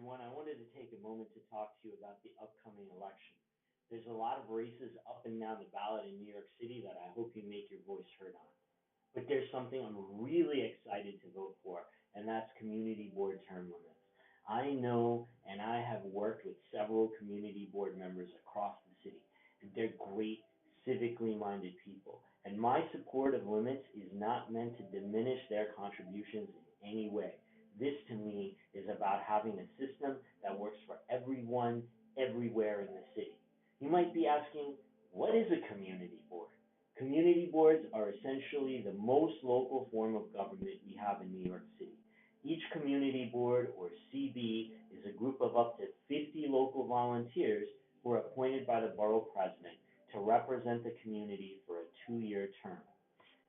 everyone. I wanted to take a moment to talk to you about the upcoming election. There's a lot of races up and down the ballot in New York City that I hope you make your voice heard on. But there's something I'm really excited to vote for, and that's community board term limits. I know and I have worked with several community board members across the city, and they're great, civically minded people. And my support of limits is not meant to diminish their contributions in any way. This, to me, is about having a system that works for everyone, everywhere in the city. You might be asking, what is a community board? Community boards are essentially the most local form of government we have in New York City. Each community board, or CB, is a group of up to 50 local volunteers who are appointed by the borough president to represent the community for a 2-year term.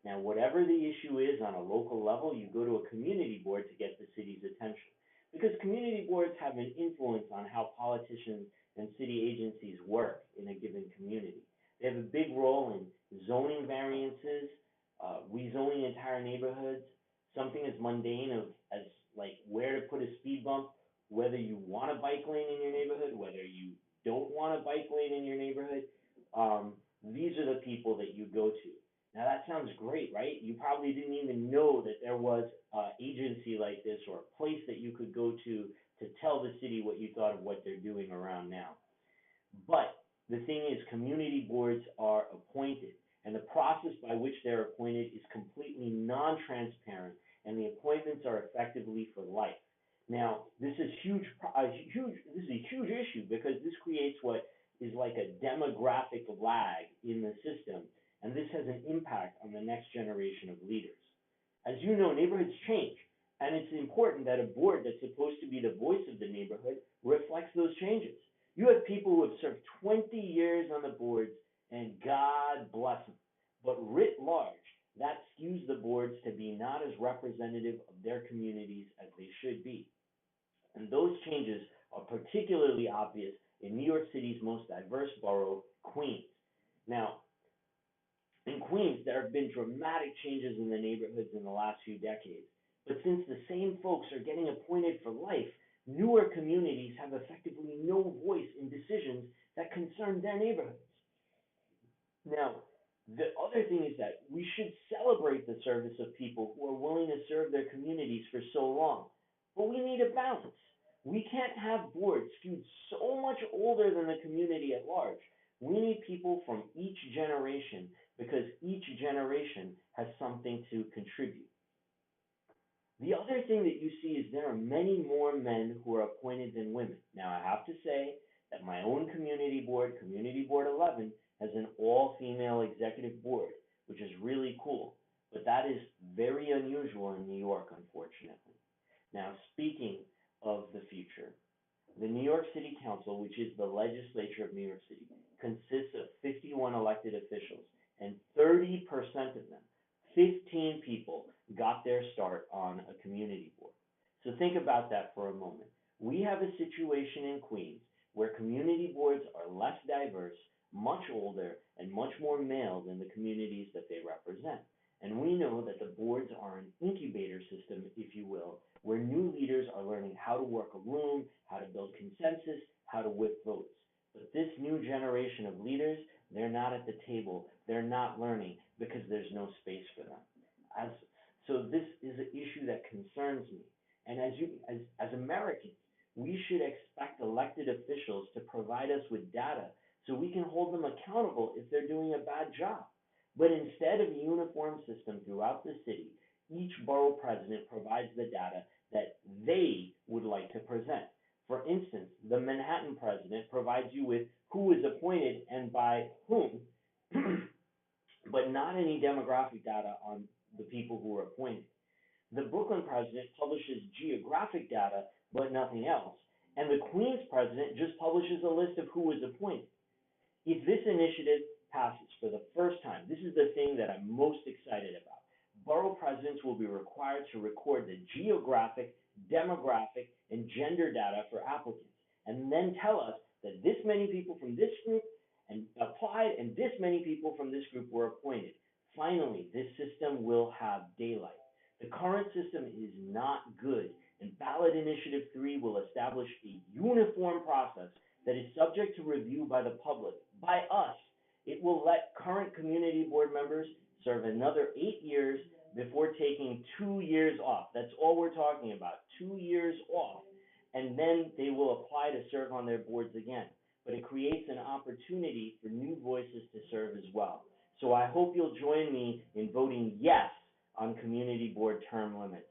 Now, whatever the issue is on a local level, you go to a community board to get the city's attention. Because community boards have an influence on how politicians and city agencies work in a given community. They have a big role in zoning variances, rezoning entire neighborhoods, something as mundane as like where to put a speed bump, whether you want a bike lane in your neighborhood, whether you don't want a bike lane in your neighborhood. These are the people that you go to. Now that sounds great, right? You probably didn't even know that there was an agency like this or a place that you could go to tell the city what you thought of what they're doing around now. But the thing is, community boards are appointed, and the process by which they're appointed is completely non-transparent, and the appointments are effectively for life. Now, this is this is a huge issue because this creates what is like a demographic lag in the system, and this has an impact on the next generation of leaders. As you know, neighborhoods change, and it's important that a board that's supposed to be the voice of the neighborhood reflects those changes. You have people who have served 20 years on the boards, and God bless them. But writ large, that skews the boards to be not as representative of their communities as they should be. And those changes are particularly obvious in New York City's most diverse borough, Queens. Now, in Queens, there have been dramatic changes in the neighborhoods in the last few decades. But since the same folks are getting appointed for life, newer communities have effectively no voice in decisions that concern their neighborhoods. Now, the other thing is that we should celebrate the service of people who are willing to serve their communities for so long. But we need a balance. We can't have boards skewed so much older than the community at large. We need people from each generation because each generation has something to contribute. The other thing that you see is there are many more men who are appointed than women. Now, I have to say that my own community board, Community Board 11, has an all-female executive board, which is really cool. But that is very unusual in New York, unfortunately. Now, speaking of the future, the New York City Council, which is the legislature of New York City, consists of 51 elected officials, and 30% of them, 15 people, got their start on a community board. So think about that for a moment. We have a situation in Queens where community boards are less diverse, much older, and much more male than the communities that they represent. And we know that the boards are an incubator system, if you will, where new leaders are learning how to work a room, how to build consensus, how to whip votes. But this new generation of leaders, they're not at the table, they're not learning because there's no space for them. So this is an issue that concerns me. And as Americans, we should expect elected officials to provide us with data so we can hold them accountable if they're doing a bad job. But instead of a uniform system throughout the city, each borough president provides the data that they would like to present. For instance, the Manhattan president provides you with who is appointed and by whom, but not any demographic data on the people who are appointed. The Brooklyn president publishes geographic data, but nothing else. And the Queens president just publishes a list of who is appointed. If this initiative passes for the first time, this is the thing that I'm most excited about. Borough presidents will be required to record the geographic, demographic, and gender data for applicants, and then tell us that this many people from this group and applied and this many people from this group were appointed. Finally, this system will have daylight. The current system is not good, and Ballot Initiative 3 will establish establish a uniform process that is subject to review by the public, by us. It will let current community board members serve another 8 years before taking 2 years off. That's all we're talking about, 2 years off. And then they will apply to serve on their boards again. But it creates an opportunity for new voices to serve as well. So I hope you'll join me in voting yes on community board term limits.